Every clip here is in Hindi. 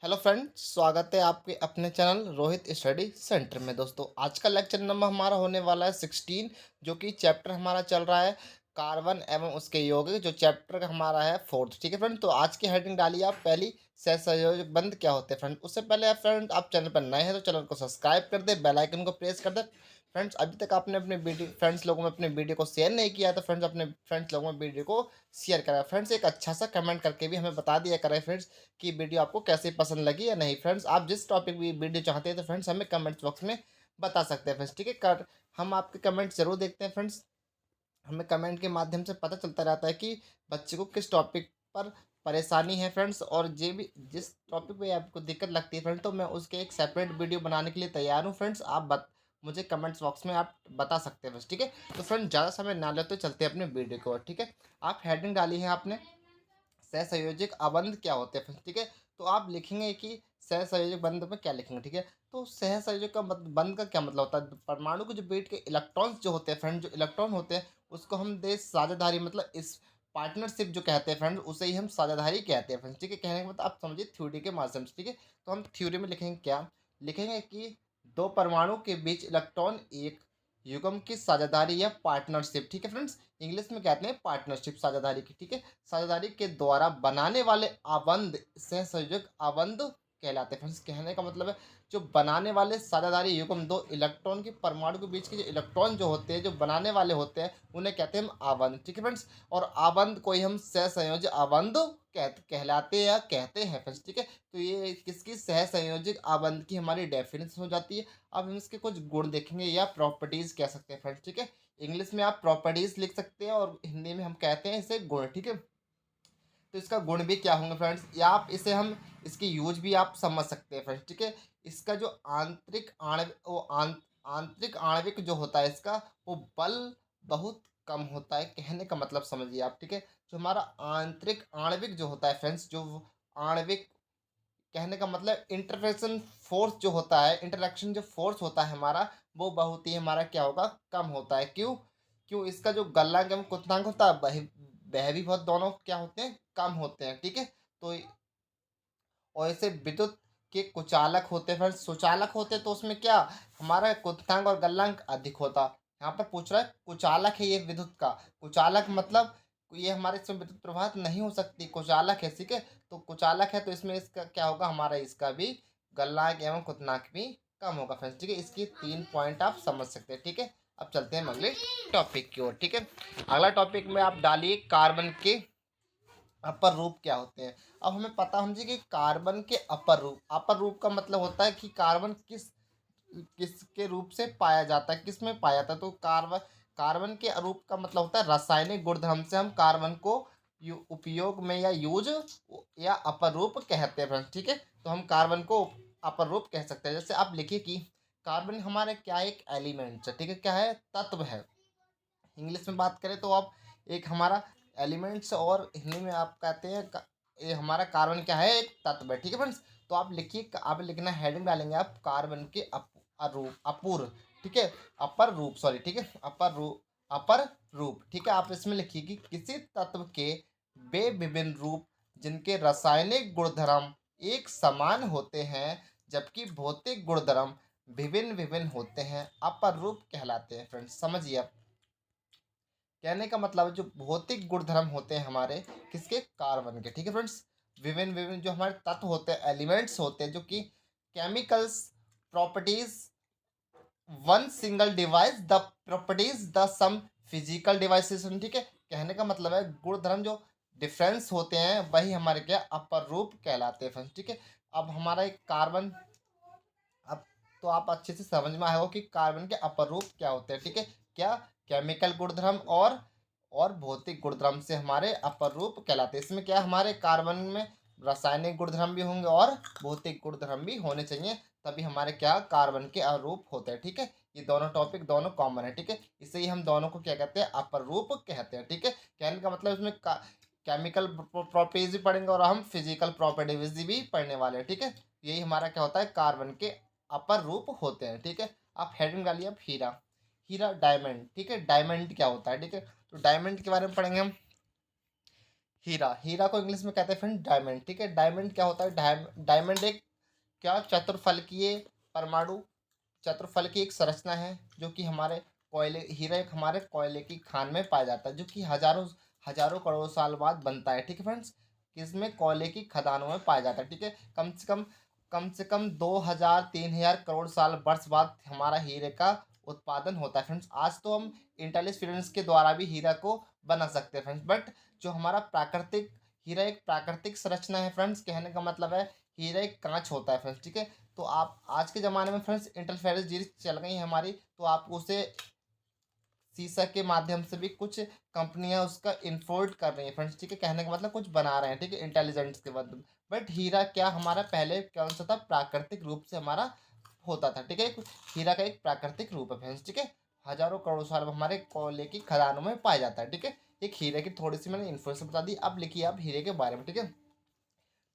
हेलो फ्रेंड्स, स्वागत है आपके अपने चैनल रोहित स्टडी सेंटर में। दोस्तों, आज का लेक्चर नंबर हमारा होने वाला है 16, जो कि चैप्टर हमारा चल रहा है कार्बन एवं उसके यौगिक, जो चैप्टर हमारा है फोर्थ। ठीक है फ्रेंड, तो आज की हेडिंग डालिए आप पहली, सहसंयोजक बंध क्या होते हैं। फ्रेंड, उससे पहले आप फ्रेंड आप चैनल पर नए हैं तो चैनल को सब्सक्राइब कर दे, बेल आइकन को प्रेस कर दे। फ्रेंड्स, अभी तक आपने अपने वीडियो फ्रेंड्स लोगों में अपने वीडियो को शेयर नहीं किया है तो फ्रेंड्स अपने फ्रेंड्स लोगों में वीडियो को शेयर करें। फ्रेंड्स, एक अच्छा सा कमेंट करके भी हमें बता दिया करें फ्रेंड्स कि वीडियो आपको कैसे पसंद लगी या नहीं। फ्रेंड्स, आप जिस टॉपिक भी वीडियो चाहते हैं तो फ्रेंड्स हमें कमेंट्स बॉक्स में बता सकते हैं फ्रेंड्स। ठीक है, कर हम आपके कमेंट्स जरूर देखते हैं फ्रेंड्स। हमें कमेंट के माध्यम से पता चलता रहता है कि बच्चे को किस टॉपिक पर परेशानी है फ्रेंड्स, और जे भी जिस टॉपिक पे आपको दिक्कत लगती है फ्रेंड, तो मैं उसके एक सेपरेट वीडियो बनाने के लिए तैयार हूँ फ्रेंड्स। मुझे कमेंट्स बॉक्स में आप बता सकते हैं फ्रेंड्स। ठीक है, तो फ्रेंड ज़्यादा समय ना लेते चलते हैं अपने वीडियो को। ठीक है, आप हेडिंग डाली है आपने, सहसंयोजक अबंध क्या होते हैं। ठीक है, तो आप लिखेंगे कि सहसंयोजक बंध में क्या लिखेंगे। ठीक है, तो सहसंयोजक का बंध का क्या मतलब होता है। परमाणु के जो बीच के इलेक्ट्रॉन्स जो होते हैं फ्रेंड, जो इलेक्ट्रॉन होते हैं उसको हम देश साझेदारी, मतलब इस पार्टनरशिप जो कहते हैं फ्रेंड, उसे ही हम साझेदारी कहते हैं फ्रेंड। ठीक है, कहने का मतलब आप समझिए थ्योरी के माध्यम से। ठीक है, तो हम थ्योरी में लिखेंगे क्या, लिखेंगे कि दो परमाणु के बीच इलेक्ट्रॉन एक युग्म की साझेदारी या पार्टनरशिप। ठीक है फ्रेंड्स, इंग्लिश में कहते हैं पार्टनरशिप, साझेदारी की। ठीक है, साझेदारी के द्वारा बनाने वाले आबंध सहसंयोजक आबंध कहलाते हैं। फ्रेंड्स, कहने का मतलब है जो बनाने वाले साझेदारी युग्म, दो इलेक्ट्रॉन की परमाणु के बीच के जो इलेक्ट्रॉन जो होते हैं, जो बनाने वाले होते हैं, उन्हें कहते हैं हम आबंध। ठीक है फ्रेंड्स, और आबंध को ही हम सहसंयोजक आबंध कहलाते या कहते हैं फ्रेंड्स। ठीक है, तो ये किसकी सहसंयोजक आबंध की हमारी डेफिनेशन हो जाती है। अब हम इसके कुछ गुण देखेंगे या प्रॉपर्टीज कह सकते हैं फ्रेंड्स। ठीक है, इंग्लिश में आप प्रॉपर्टीज लिख सकते हैं और हिंदी में हम कहते हैं इसे गुण। ठीक है, तो इसका गुण भी क्या होंगे फ्रेंड्स, या आप इसे हम इसकी यूज भी आप समझ सकते हैं फ्रेंड्स। ठीक है, इसका जो आंतरिक आणविक जो होता है इसका, वो बल बहुत कम होता है। कहने का मतलब समझिए आप। ठीक है, जो हमारा आंतरिक आणविक जो होता है फ्रेंड्स, जो आणविक, कहने का मतलब इंटरफेक्शन फोर्स जो होता है, इंटरेक्शन जो फोर्स होता है हमारा, वो बहुत ही हमारा क्या होगा, कम होता है। क्यों, क्यों इसका जो गलनांक एवं क्वथनांक होता है वह भी बहुत, दोनों क्या होते हैं, कम होते हैं। ठीक है, तो और ऐसे विद्युत के कुचालक होते हैं फिर सुचालक होते हैं, तो उसमें क्या हमारा क्वथनांक और गलनांक अधिक होता। यहाँ पर पूछ रहा है कुचालक है ये विद्युत का, कुचालक मतलब ये हमारे इसमें विद्युत प्रवाह नहीं हो सकती, कुचालक है। ठीक है, तो कुचालक है तो इसमें इसका क्या होगा, हमारा इसका भी गलनांक एवं क्वथनांक भी कम होगा फ्रेंड्स। ठीक है, इसकी 3 पॉइंट आप समझ सकते हैं। ठीक है, अब चलते हैं अगले टॉपिक की ओर। ठीक है, अगला टॉपिक में आप डालिए कार्बन के अपर रूप क्या होते हैं। अब हमें पता होना चाहिए कि कार्बन के अपर रूप का मतलब होता है कि कार्बन किसके रूप से पाया जाता है, किस में पाया जाता है। तो कार्बन के रूप का मतलब होता है रासायनिक गुणधर्म से हम कार्बन को उपयोग में या यूज या अपर रूप कहते हैं फ्रेंड्स। ठीक है, तो हम कार्बन को अपर रूप कह सकते हैं। जैसे आप लिखिए कि कार्बन हमारे क्या एक एलिमेंट है। ठीक है, क्या है, तत्व है। इंग्लिश में बात करें तो आप एक हमारा एलिमेंट्स, और हिंदी में आप कहते हैं ये हमारा कार्बन क्या है, एक तत्व है। ठीक है फ्रेंड्स, तो आप लिखिए, आप लिखना हेडिंग डालेंगे आप कार्बन के अपूर्व। ठीक है, अपर रूप, सॉरी। ठीक है, अपर रूप। ठीक है, आप इसमें लिखिए कि किसी तत्व के वे विभिन्न रूप जिनके रासायनिक गुणधर्म एक समान होते हैं जबकि भौतिक गुणधर्म विभिन्न विभिन्न होते हैं, अपर रूप कहलाते हैं। फ्रेंड्स, समझिए आप, कहने का मतलब है जो भौतिक गुणधर्म होते हैं हमारे किसके, कार्बन के। ठीक है फ्रेंड्स, विभिन्न विभिन्न जो हमारे तत्व होते हैं, एलिमेंट्स होते हैं, जो कि chemicals properties one single device the properties the some physical devices. ठीक है, कहने का मतलब है गुणधर्म जो डिफरेंस होते हैं वही हमारे क्या अपर रूप कहलाते हैं फ्रेंड्स। ठीक है, अब हमारा एक कार्बन, अब तो आप अच्छे से समझ में आया हो कि कार्बन के अपर रूप क्या होते हैं। ठीक है, क्या केमिकल गुणधर्म और भौतिक गुणधर्म से हमारे अपर रूप कहलाते हैं। इसमें क्या हमारे कार्बन में रासायनिक गुणधर्म भी होंगे और भौतिक गुणधर्म भी होने चाहिए, तभी हमारे क्या कार्बन के अरूप होते हैं। ठीक है, ये दोनों टॉपिक दोनों कॉमन है। ठीक है, इससे ही हम दोनों को क्या कहते हैं, अपर रूप कहते हैं। ठीक है, कहने का मतलब इसमें केमिकल प्रॉपर्टीज भी पढ़ेंगे और हम फिजिकल प्रॉपर्टीज भी पढ़ने वाले हैं। ठीक है, यही हमारा क्या होता है, कार्बन के अपर रूप होते हैं। ठीक है, आप हेडिंग डालिए अब हीरा, हीरा डायमंड। ठीक है, डायमंड क्या होता है। ठीक है, तो डायमंड के बारे में पढ़ेंगे हम। हीरा, हीरा को इंग्लिश में कहते हैं फ्रेंड डायमंड, ठीक है। डायमंड क्या होता है, डायमंड एक क्या चतुर्फलकीय परमाणु, चतुर्फल की एक संरचना है जो कि हमारे कोयले, हीरा एक हमारे कोयले की खान में पाया जाता है जो कि हजारों हजारों करोड़ साल बाद बनता है, ठीक है फ्रेंड्स। किसमें, कोयले की खदानों में पाया जाता है, ठीक है। कम से कम 2000 3000 करोड़ साल वर्ष बाद हमारा हीरे का उत्पादन होता है फ्रेंड्स। आज तो हम इंटेलिजेंस के द्वारा भी हीरा को बना सकते हैं फ्रेंड्स, बट जो हमारा प्राकृतिक हीरा एक प्राकृतिक संरचना है फ्रेंड्स। कहने का मतलब है हीरा एक कांच होता है फ्रेंड्स, ठीक है। तो आप आज के ज़माने में फ्रेंड्स इंटरफेरेंस जीन्स चल गई हैं हमारी, तो आप उसे शीशा के माध्यम से भी कुछ कंपनियां उसका इम्पोर्ट कर रही हैं फ्रेंड्स, ठीक है। कहने का मतलब कुछ बना रहे हैं, ठीक है, इंटेलिजेंस के माध्यम। बट हीरा क्या हमारा पहले कौन सा था, प्राकृतिक रूप से हमारा होता था, ठीक है। हीरा का एक प्राकृतिक रूप है फ्रेंड्स, ठीक है। हजारों करोड़ साल में हमारे कोयले की खदानों में पाया जाता है, ठीक है। एक हीरे की थोड़ी सी मैंने इन्फॉर्मेशन बता दी। अब लिखिए आप हीरे के बारे में, ठीक है।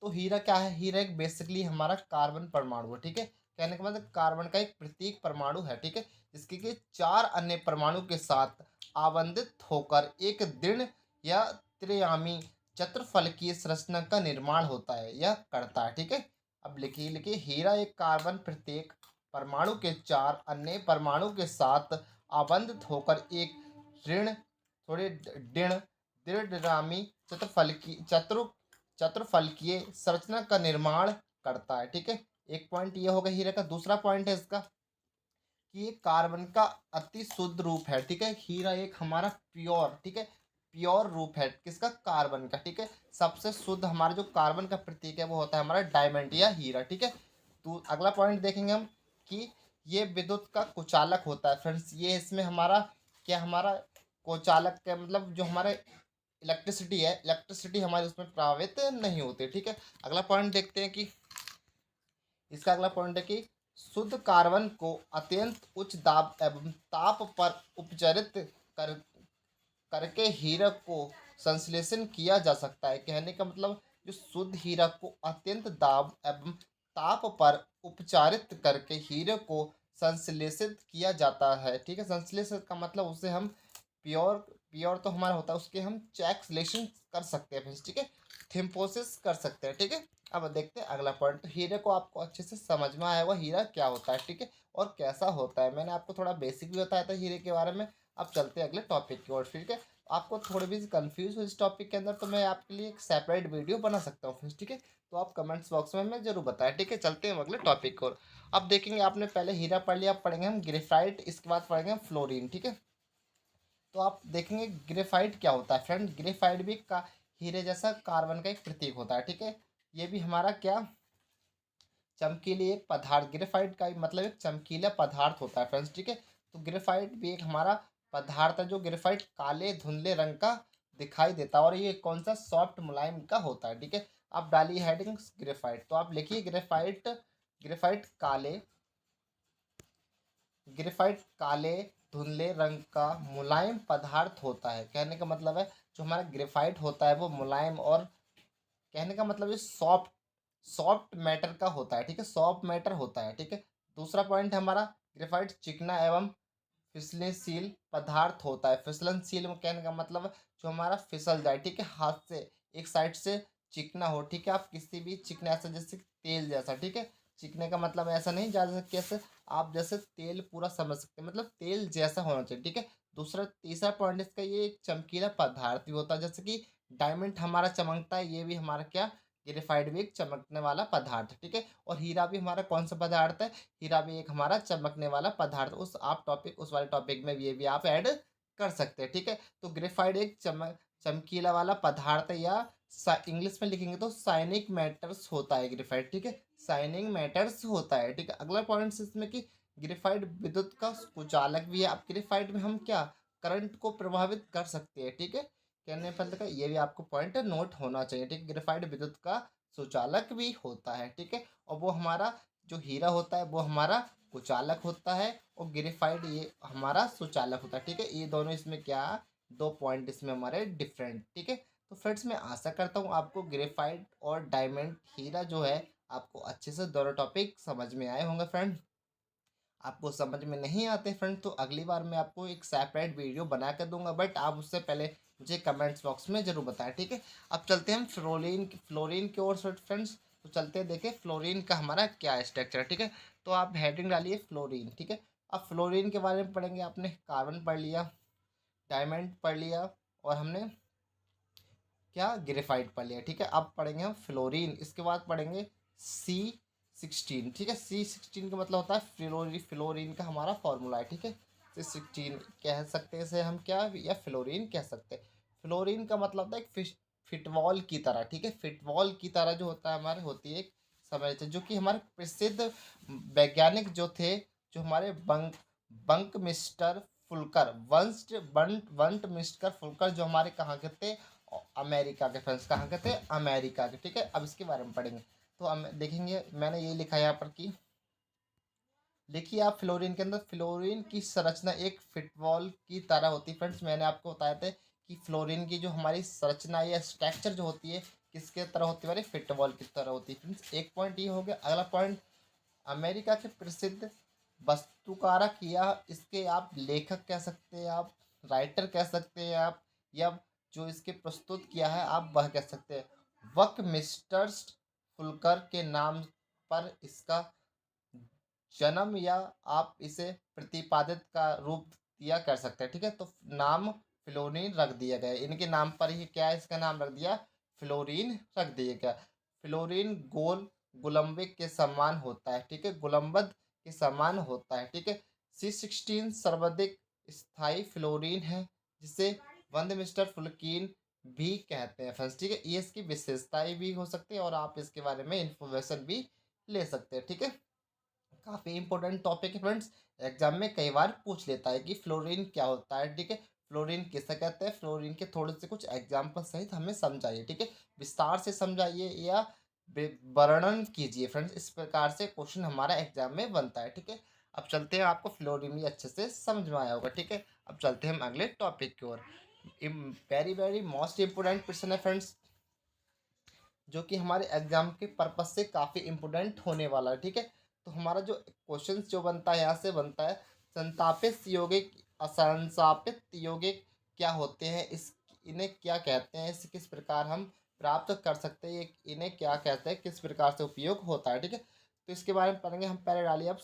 तो हीरा क्या है, हीरा एक बेसिकली हमारा कार्बन परमाणु है, ठीक है। कहने का मतलब कार्बन का एक प्रतीक परमाणु है, ठीक है। जिसके कि 4 अन्य परमाणु के साथ आवंधित होकर एक दृढ़ या त्रियामी चतुर्फलकीय संरचना का निर्माण होता है, यह करता है, ठीक है। अब लिखिए लिखिए, हीरा एक कार्बन प्रत्येक परमाणु के 4 अन्य परमाणु के साथ आवंधित होकर एक ऋण थोड़े दृढ़ दृढ़गामी चतुर्फलकीय संरचना का निर्माण करता है, ठीक है। एक पॉइंट ये होगा हीरे का। दूसरा पॉइंट है इसका कि ये कार्बन का अति शुद्ध रूप है, ठीक है। हीरा एक हमारा प्योर, ठीक है, प्योर रूप है किसका, कार्बन का, ठीक है। सबसे शुद्ध हमारा जो कार्बन का प्रतीक है वो होता है हमारा डायमंड या हीरा, ठीक है। तो अगला पॉइंट देखेंगे हम कि ये विद्युत का कुचालक होता है फ्रेंड्स। ये इसमें हमारा क्या, हमारा कुचालक का मतलब जो हमारे इलेक्ट्रिसिटी है, इलेक्ट्रिसिटी हमारी उसमें प्रभावित नहीं होती, ठीक है। अगला पॉइंट देखते हैं कि इसका अगला पॉइंट है कि शुद्ध कार्बन को अत्यंत उच्च दाब एवं ताप पर उपचारित कर करके हीरा को संश्लेषण किया जा सकता है। कहने का मतलब जो शुद्ध हीरा को अत्यंत दाब एवं ताप पर उपचारित करके हीरे को संश्लेषित किया जाता है, ठीक है। संश्लेषित का मतलब उसे हम प्योर, प्योर तो हमारा होता है, उसके हम चैक्सलेशन कर सकते हैं फ्रेंड्स, ठीक है। थिम्पोसिस कर सकते हैं, ठीक है। अब देखते हैं अगला पॉइंट। हीरे को आपको अच्छे से समझ में आया होगा हीरा क्या होता है, ठीक है, और कैसा होता है। मैंने आपको थोड़ा बेसिक भी बताया था हीरे के बारे में। अब चलते हैं अगले टॉपिक की ओर, ठीक है। आपको थोड़ी भी कंफ्यूज हो इस टॉपिक के अंदर तो मैं आपके लिए एक सेपरेट वीडियो बना सकता हूँ फ्रेंड्स, ठीक है। तो आप कमेंट्स बॉक्स में हमें जरूर बताएं, ठीक है। चलते हैं अगले टॉपिक की ओर। अब देखेंगे, आपने पहले हीरा पढ़ लिया, अब पढ़ेंगे हम ग्रेफाइट, इसके बाद पढ़ेंगे हम फ्लोरीन, ठीक है। तो आप देखेंगे ग्रेफाइट क्या होता है फ्रेंड। ग्रेफाइट भी का हीरे जैसा कार्बन का एक प्रतीक होता है, ठीक है। ये भी हमारा क्या, चमकीली एक पदार्थ, ग्रेफाइट का मतलब एक चमकीला पदार्थ होता है फ्रेंड्स, ठीक है। तो ग्रेफाइट भी एक हमारा पदार्थ है जो ग्रेफाइट काले धुंधले रंग का दिखाई देता है, और ये कौन सा, सॉफ्ट मुलायम का होता है, ठीक है। आप डालिए हेडिंग्स ग्रेफाइट, तो आप लिखिए ग्रेफाइट, ग्रेफाइट काले, ग्रेफाइट काले धुंधले रंग का मुलायम पदार्थ होता है। कहने का मतलब है जो हमारा ग्रेफाइट होता है वो मुलायम और कहने का मतलब ये सॉफ्ट, सॉफ्ट मैटर का होता है, ठीक है, सॉफ्ट मैटर होता है, ठीक है। दूसरा पॉइंट है हमारा ग्रेफाइट चिकना एवं फिसलनशील पदार्थ होता है। फिसलनशील में कहने का मतलब जो हमारा फिसल जाए, ठीक है, हाथ से एक साइड से चिकना हो, ठीक है। आप किसी भी चिकना ऐसा जैसे तेल जैसा, ठीक है। चिकने का मतलब ऐसा नहीं जैसे कैसे, आप जैसे तेल पूरा समझ सकते हैं, मतलब तेल जैसा होना चाहिए, ठीक है। दूसरा तीसरा पॉइंट इसका, ये एक चमकीला पदार्थ भी होता है, जैसे कि डायमंड हमारा चमकता है, ये भी हमारा क्या, ग्रेफाइट भी एक चमकने वाला पदार्थ है, ठीक है। और हीरा भी हमारा कौन सा पदार्थ है, हीरा भी एक हमारा चमकने वाला पदार्थ। उस आप टॉपिक, उस वाले टॉपिक में ये भी आप ऐड कर सकते हैं, ठीक है। तो ग्रेफाइट एक चमकीला वाला पदार्थ है, या इंग्लिश में लिखेंगे तो साइनिक मैटर्स होता है ग्रेफाइट, ठीक है। साइनिंग मैटर्स होता है, ठीक है। अगला पॉइंट इसमें कि ग्रेफाइट विद्युत का कुचालक भी है। अब ग्रेफाइट में हम क्या, करंट को प्रभावित कर सकते हैं, ठीक है। कहने पर का ये भी आपको पॉइंट नोट होना चाहिए, ठीक है। ग्रेफाइट विद्युत का सुचालक भी होता है, ठीक है। और वो हमारा जो हीरा होता है वो हमारा कुचालक होता है, और ग्रेफाइट ये हमारा सुचालक होता है, ठीक है। ये दोनों इसमें क्या, दो पॉइंट इसमें हमारे डिफरेंट, ठीक है। तो फ्रेंड्स मैं आशा करता हूँ आपको ग्रेफाइट और डायमंड हीरा जो है आपको अच्छे से दोनों टॉपिक समझ में आए होंगे फ्रेंड। आपको समझ में नहीं आते फ्रेंड तो अगली बार मैं आपको एक सेपरेट वीडियो बना कर दूंगा, बट आप उससे पहले मुझे कमेंट्स बॉक्स में ज़रूर बताएं, ठीक है। अब चलते हैं हम फ्लोरीन की ओर फ्रेंड्स। तो चलते हैं, देखें फ्लोरीन का हमारा क्या स्ट्रक्चर है, ठीक है। तो आप हेडिंग डालिए फ्लोरीन, ठीक है। अब फ्लोरीन के बारे में पढ़ेंगे, आपने कार्बन पढ़ लिया, डायमंड पढ़ लिया, और हमने क्या ग्रेफाइट पढ़ लिया, ठीक है। अब पढ़ेंगे हम फ्लोरीन, इसके बाद पढ़ेंगे C16, ठीक है। C16 का मतलब होता है फ्लोरीन का हमारा फॉर्मूला है, ठीक है। C16 कह सकते हैं इसे हम, क्या, या फ्लोरीन कह सकते हैं। फ्लोरीन का मतलब होता है एक फिटबॉल की तरह, ठीक है। फिटबॉल की तरह जो होता है हमारे, होती है एक समय से, जो कि हमारे प्रसिद्ध वैज्ञानिक जो थे, जो हमारे बंक मिस्टर फुल्कर, बंट मिस्टर फुल्कर, जो हमारे कहाँ के थे, अमेरिका के। फ्रेंड्स कहाँ के थे, अमेरिका के, ठीक है। अब इसके बारे में पढ़ेंगे, तो हम देखेंगे, मैंने ये लिखा है यहाँ पर कि, देखिए आप, फ्लोरीन के अंदर फ्लोरीन की संरचना एक फुटबॉल की तरह होती है। फ्रेंड्स मैंने आपको बताया था कि फ्लोरीन की जो हमारी संरचना या स्ट्रक्चर जो होती है, किसके तरह होती है, हमारी फुटबॉल की तरह होती है। फ्रेंड्स एक पॉइंट ये हो गया। अगला पॉइंट, अमेरिका के प्रसिद्ध वास्तुकारक, या इसके आप लेखक कह सकते हैं, आप राइटर कह सकते हैं आप, या जो इसके प्रस्तुत किया है आप वह कह सकते हैं। वक मिस्टर फुल्कर के नाम पर इसका जन्म, या आप इसे प्रतिपादित का रूप दिया कर सकते हैं, ठीक है। तो नाम फ्लोरीन रख दिया गया, इनके नाम पर ही क्या है, इसका नाम रख दिया, फ्लोरीन रख दिया गया। फ्लोरीन गोल गुलंबिक के समान होता है, ठीक है, गुलंबद के समान होता है, ठीक है। C16 सर्वाधिक स्थायी फ्लोरीन है, जिसे वंद मिस्टर फुल्कीन भी कहते हैं फ्रेंड्स, ठीक है। ये इसकी विशेषताएं भी हो सकती है, और आप इसके बारे में इंफॉर्मेशन भी ले सकते हैं, ठीक है। काफ़ी इंपॉर्टेंट टॉपिक है फ्रेंड्स, एग्जाम में कई बार पूछ लेता है कि फ्लोरीन क्या होता है, ठीक है। फ्लोरीन किसे कहते हैं, फ्लोरीन के थोड़े से कुछ एग्जाम्पल सहित हमें समझाइए, ठीक है। विस्तार से समझाइए या वर्णन कीजिए फ्रेंड्स, इस प्रकार से क्वेश्चन हमारा एग्जाम में बनता है, ठीक है। अब चलते हैं, आपको फ्लोरीन भी अच्छे से समझ में आया होगा, ठीक है। अब चलते हैं हम अगले टॉपिक की ओर। Very very most important question है फ्रेंड्स, जो कि हमारे एग्जाम के पर्पज से काफ़ी इंपोर्टेंट होने वाला है, ठीक है। तो हमारा जो क्वेश्चन जो बनता है, यहाँ से बनता है, संतापित यौगिक असंतापित यौगिक क्या होते हैं, इस इन्हें क्या कहते हैं, इसे किस प्रकार हम प्राप्त कर सकते हैं, इन्हें क्या कहते हैं, किस प्रकार से उपयोग होता है, ठीक है। तो इसके बारे में पढ़ेंगे हम। पहले डालिए आप,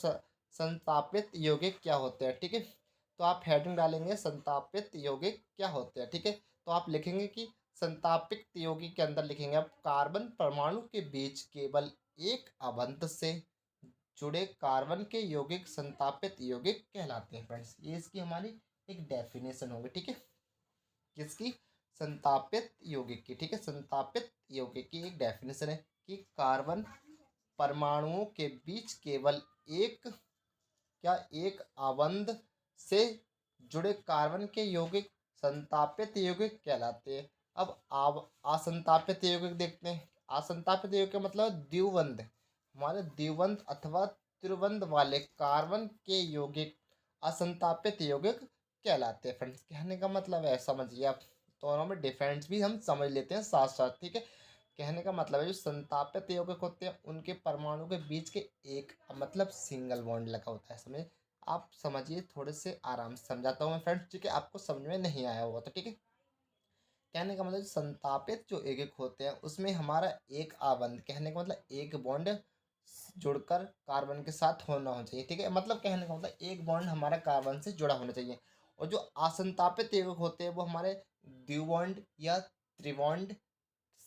संतापित यौगिक क्या होते हैं, ठीक है। तो आप हेडिंग डालेंगे संतापित यौगिक क्या होते हैं, ठीक है। तो आप लिखेंगे कि संतापित यौगिक के अंदर लिखेंगे आप, कार्बन परमाणु के बीच केवल एक अबंध से जुड़े कार्बन के यौगिक संतापित यौगिक कहलाते हैं फ्रेंड्स। ये इसकी हमारी एक डेफिनेशन होगी, ठीक है, किसकी, संतापित यौगिक की, ठीक है। संतापित यौगिक की एक डेफिनेशन है कि कार्बन परमाणुओं के बीच केवल एक, क्या, एक आबंध से जुड़े कार्बन के यौगिक संतापित यौगिक कहलाते हैं। अब असंतापित यौगिक देखते हैं। असंतापित यौगिक का मतलब द्विबंध, हमारे द्विबंध अथवा त्रिबंध वाले कार्बन के यौगिक असंतापित यौगिक कहलाते हैं फ्रेंड्स। कहने का मतलब है, समझिए आप, दोनों में डिफरेंस भी हम समझ लेते हैं साथ साथ, ठीक है। कहने का मतलब है, जो संतापित यौगिक होते हैं उनके परमाणु के बीच के एक, मतलब सिंगल बॉन्ड लगा होता है, समझे। आप समझिए, थोड़े से आराम से समझाता हूँ मैं फ्रेंड्स, ठीक है, आपको समझ में नहीं आया होगा तो, ठीक है। कहने का मतलब, संतापित जो यौगिक होते हैं उसमें हमारा एक आबंध, कहने का मतलब एक बॉन्ड जुड़कर कार्बन के साथ होना चाहिए, ठीक है। मतलब कहने का मतलब एक बॉन्ड हमारा कार्बन से जुड़ा होना चाहिए। और जो असंतापित यौगिक होते हैं वो हमारे द्विबॉन्ड या त्रिबॉन्ड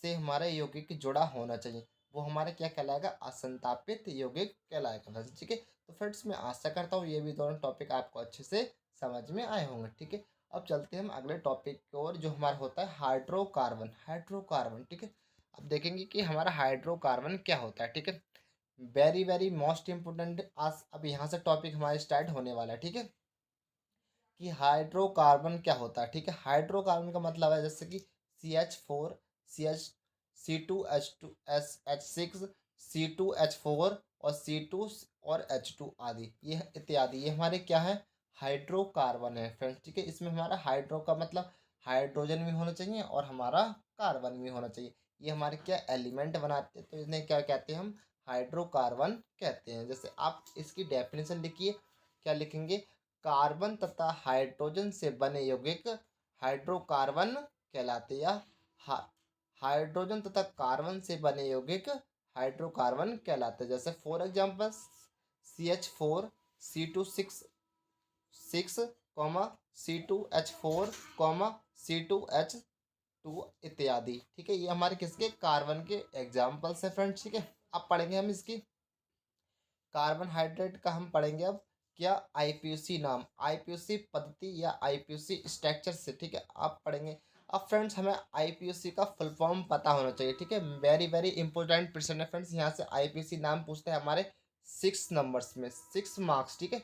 से हमारा यौगिक जुड़ा होना चाहिए, वो हमारा क्या कहलाएगा, असंतापित यौगिक कहलाएगा फ्रेंड्स, ठीक है। तो फ्रेंड्स मैं आशा करता हूँ ये भी दोनों टॉपिक आपको अच्छे से समझ में आए होंगे, ठीक है। अब चलते हैं हम अगले टॉपिक की ओर, जो हमारा होता है हाइड्रोकार्बन। हाइड्रोकार्बन, ठीक है। अब देखेंगे कि हमारा हाइड्रोकार्बन क्या होता है, ठीक है। वेरी वेरी मोस्ट इम्पोर्टेंट, आज अब यहाँ से टॉपिक हमारे स्टार्ट होने वाला है, ठीक है, कि हाइड्रोकार्बन क्या होता है, ठीक है। हाइड्रोकार्बन का मतलब है, जैसे कि CH4, C2H6, C2H4 और C2 और H2 आदि, ये इत्यादि, ये हमारे क्या है, हाइड्रोकार्बन है फ्रेंड्स, ठीक है। इसमें हमारा हाइड्रो का मतलब हाइड्रोजन भी होना चाहिए और हमारा कार्बन भी होना चाहिए, ये हमारे क्या एलिमेंट बनाते हैं, तो इन्हें क्या कहते हैं हम, हाइड्रोकार्बन कहते हैं। जैसे आप इसकी डेफिनेशन लिखिए, क्या लिखेंगे, कार्बन तथा हाइड्रोजन से बने यौगिक हाइड्रोकार्बन कहलाते हैं, या हा, हाइड्रोजन तथा कार्बन से बने यौगिक हाइड्रोकार्बन कहलाते हैं। जैसे for example CH4 C2 6 C2H4 C2H2 इत्यादि। ठीक है, ये हमारे किसके कार्बन के एग्जाम्पल्स है फ्रेंड्स। ठीक है, अब पढ़ेंगे हम इसकी कार्बोहाइड्रेट का हम पढ़ेंगे अब क्या आईपीसी नाम, आईपीसी पद्धति या आईपीसी स्ट्रक्चर से। ठीक है, आप पढ़ेंगे। अब फ्रेंड्स हमें आईपीसी का फुल फॉर्म पता होना चाहिए। ठीक है, वेरी वेरी इंपॉर्टेंट क्वेश्चन है फ्रेंड्स। यहाँ से आईपीसी नाम पूछते हैं हमारे 6 नंबर्स में, 6 मार्क्स। ठीक है,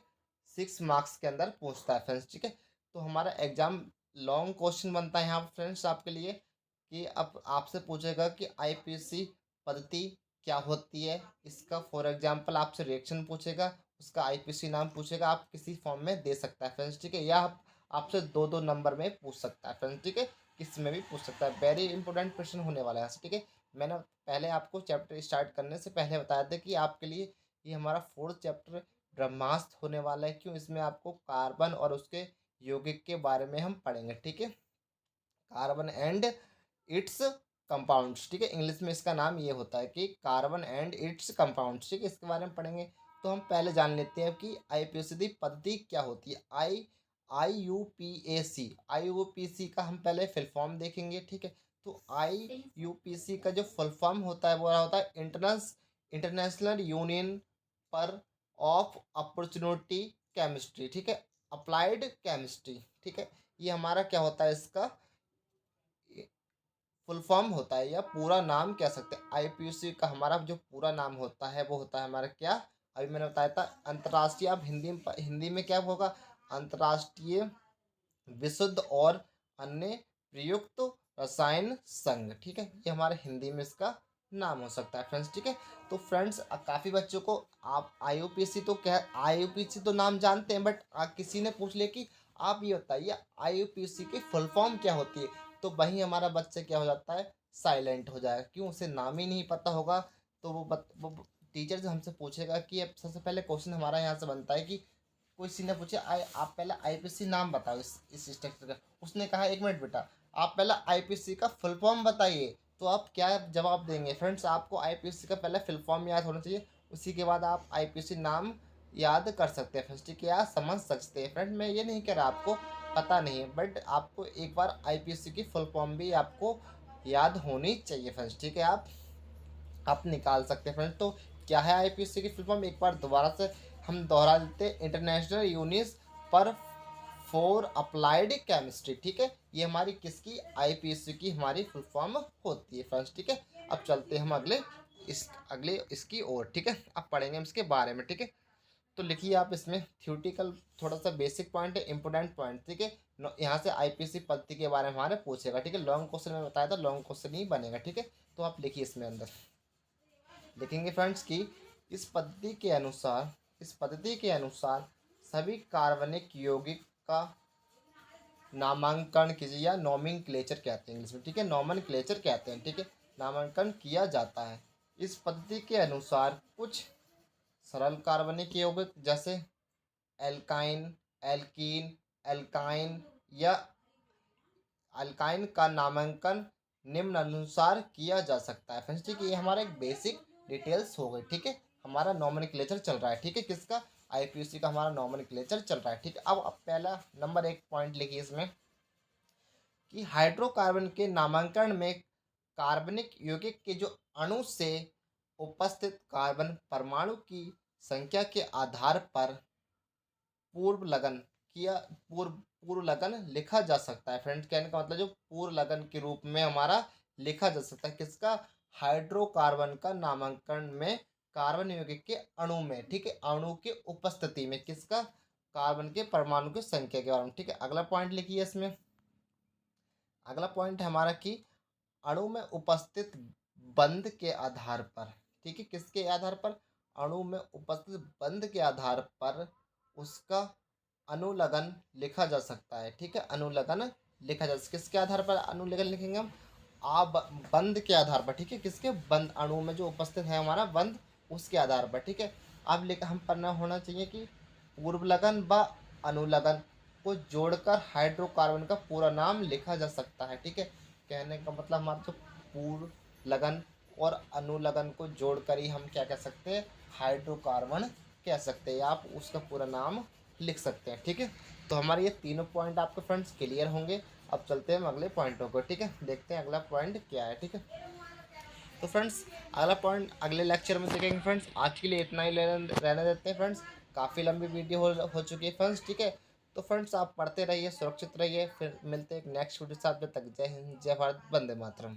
6 मार्क्स के अंदर पूछता है फ्रेंड्स। ठीक है, तो हमारा एग्जाम लॉन्ग क्वेश्चन बनता है यहाँ फ्रेंड्स आपके लिए, कि अब आपसे पूछेगा कि आईपीसी पद्धति क्या होती है। इसका फॉर एग्जाम्पल आपसे रिएक्शन पूछेगा, उसका आईपीसी नाम पूछेगा, आप किसी फॉर्म में दे सकता है फ्रेंड्स। ठीक है, या आप आपसे 2-2 नंबर में पूछ सकता है फ्रेंड्स। ठीक है, किसी में भी पूछ सकता है। वेरी इंपॉर्टेंट क्वेश्चन होने वाला है। ठीक है, मैंने पहले आपको चैप्टर स्टार्ट करने से पहले बताया था कि आपके लिए ये हमारा 4th चैप्टर ब्रह्मास्त्र होने वाला है। क्यों? इसमें आपको कार्बन और उसके यौगिक के बारे में हम पढ़ेंगे। ठीक है, कार्बन एंड इट्स कंपाउंड्स। ठीक है, इंग्लिश में इसका नाम ये होता है कि कार्बन एंड इट्स कंपाउंड्स। ठीक है, इसके बारे में पढ़ेंगे। तो हम पहले जान लेते हैं कि आईपीएसी पद्धति क्या होती है। आई यू पी ए सी का हम पहले फुल फॉर्म देखेंगे। ठीक है, तो IUPAC का जो फुल फॉर्म होता है वो होता है इंटरनेशनल यूनियन पर ऑफ अपॉर्चुनिटी केमिस्ट्री। ठीक है, अप्लाइड केमिस्ट्री। ठीक है, ये हमारा क्या होता है, इसका फुल फॉर्म होता है या पूरा नाम कह सकते हैं। आईपीसी का हमारा जो पूरा नाम होता है वो होता है हमारा क्या, अभी मैंने बताया था अंतर्राष्ट्रीय। अब हिंदी में क्या होगा, अंतर्राष्ट्रीय विशुद्ध और अन्य प्रयुक्त रसायन संघ। ठीक है, ये हमारे हिंदी में इसका नाम हो सकता है फ्रेंड्स। ठीक है, तो फ्रेंड्स काफ़ी बच्चों को आप आईयूपीसी तो क्या, आईयूपीसी तो नाम जानते हैं, बट किसी ने पूछ लिया कि आप ये बताइए आईयूपीसी की फुल फॉर्म क्या होती है, तो वहीं हमारा बच्चा क्या हो जाता है, साइलेंट हो जाएगा। क्यों? उसे नाम ही नहीं पता होगा। तो वो टीचर से हमसे पूछेगा कि अब सबसे पहले क्वेश्चन हमारा यहाँ से बनता है कि कोई सी ने पूछे आप पहले आईपीसी नाम बताओ इस स्ट्रक्चर का। उसने कहा 1 मिनट बेटा, आप पहले आईपीसी का फुल फॉर्म बताइए। तो आप क्या जवाब देंगे फ्रेंड्स? आपको आईपीसी का पहले फुल फॉर्म याद होना चाहिए, उसी के बाद आप आईपीसी नाम याद कर सकते हैं फ्रेंड्स। ठीक है, या समझ सकते हैं फ्रेंड। मैं ये नहीं कह रहा आपको पता नहीं है, बट आपको एक बार आईपीसी की फुल फॉर्म भी आपको याद होनी चाहिए फ्रेंड्स। ठीक है, आप निकाल सकते हैं फ्रेंड्स। तो क्या है आईपीसी की फुल फॉर्म, एक बार दोबारा से हम दोहरा देते हैं, इंटरनेशनल यूनियन पर फॉर अप्लाइड केमिस्ट्री। ठीक है, ये हमारी किसकी, आईपीसी की हमारी फुल फॉर्म होती है फ्रेंड्स। ठीक है, अब चलते हैं हम अगले इसकी ओर। ठीक है, अब पढ़ेंगे हम इसके बारे में। ठीक है, तो लिखिए आप इसमें थ्योरेटिकल थोड़ा सा बेसिक पॉइंट है, इंपॉर्टेंट पॉइंट। ठीक है, यहाँ से आईपीसी पद्धति के बारे में हमारे पूछेगा। ठीक है, लॉन्ग क्वेश्चन में बताया था, लॉन्ग क्वेश्चन ही बनेगा। ठीक है, तो आप लिखिए इसमें अंदर लिखेंगे फ्रेंड्स कि इस पद्धति के अनुसार सभी कार्बनिक यौगिक का नामांकन कीजिए, या नोमेनक्लेचर कहते हैं इंग्लिश में। ठीक है, नोमेनक्लेचर कहते हैं। ठीक है, नामांकन किया जाता है। इस पद्धति के अनुसार कुछ सरल कार्बनिक यौगिक जैसे एल्काइन, एल्कीन, एल्काइन या अल्काइन का नामांकन निम्नानुसार किया जा सकता है फ्रेंड्स। ठीक है, ये हमारा एक बेसिक डिटेल्स हो गई। ठीक है, हमारा नॉमेनक्लेचर चल रहा है। ठीक है, किसका, आईपीसी का हमारा नॉमेनक्लेचर चल रहा है। ठीक है, अब पहला नंबर 1 पॉइंट लिखिए इसमें कि हाइड्रोकार्बन के नामांकन में कार्बनिक यौगिक के जो अणु से उपस्थित कार्बन परमाणु की संख्या के आधार पर पूर्व लगन किया पूर्व पूर्व लगन लिखा जा सकता है फ्रेंड्स। कहने का मतलब जो पूर्व लगन के रूप में हमारा लिखा जा सकता है किसका, हाइड्रोकार्बन का नामांकन में कार्बन यौगिक के अणु में। ठीक है, अणु के उपस्थिति में किसका, कार्बन के परमाणु की संख्या के बारे में। ठीक है, अगला पॉइंट लिखिए इसमें। अगला पॉइंट है हमारा कि अणु में उपस्थित बंध के आधार पर। ठीक है, किसके आधार पर, अणु में उपस्थित बंध के आधार पर उसका अनुलगन लिखा जा सकता है। ठीक है, अनुलगन लिखा जा सकता है। किसके आधार पर अनुलगन लिखेंगे हम, बंध के आधार पर। ठीक है, किसके, बंध, अणु में जो उपस्थित है हमारा बंध, उसके आधार पर। ठीक है, अब लिखा हम पढ़ना होना चाहिए कि पूर्व लगन व अनुलगन को जोड़कर हाइड्रोकार्बन का पूरा नाम लिखा जा सकता है। ठीक है, कहने का मतलब हमारा जो पूर्ण लगन और अनुलगन को जोड़कर ही हम क्या कह सकते हैं, हाइड्रोकार्बन कह सकते हैं, आप उसका पूरा नाम लिख सकते हैं। ठीक है, तो हमारे ये तीनों पॉइंट आपके फ्रेंड्स क्लियर होंगे। अब चलते हैं हम अगले पॉइंटों को। ठीक है, देखते हैं अगला पॉइंट क्या है। ठीक है, तो फ्रेंड्स अगला पॉइंट अगले लेक्चर में देखेंगे फ्रेंड्स। आज के लिए इतना ही रहने देते हैं फ्रेंड्स, काफ़ी लंबी वीडियो हो चुकी है फ्रेंड्स। ठीक है, तो फ्रेंड्स आप पढ़ते रहिए, सुरक्षित रहिए, फिर मिलते हैं एक नेक्स्ट वीडियो के साथ। जब तक जय हिंद, जय भारत, वंदे मातरम।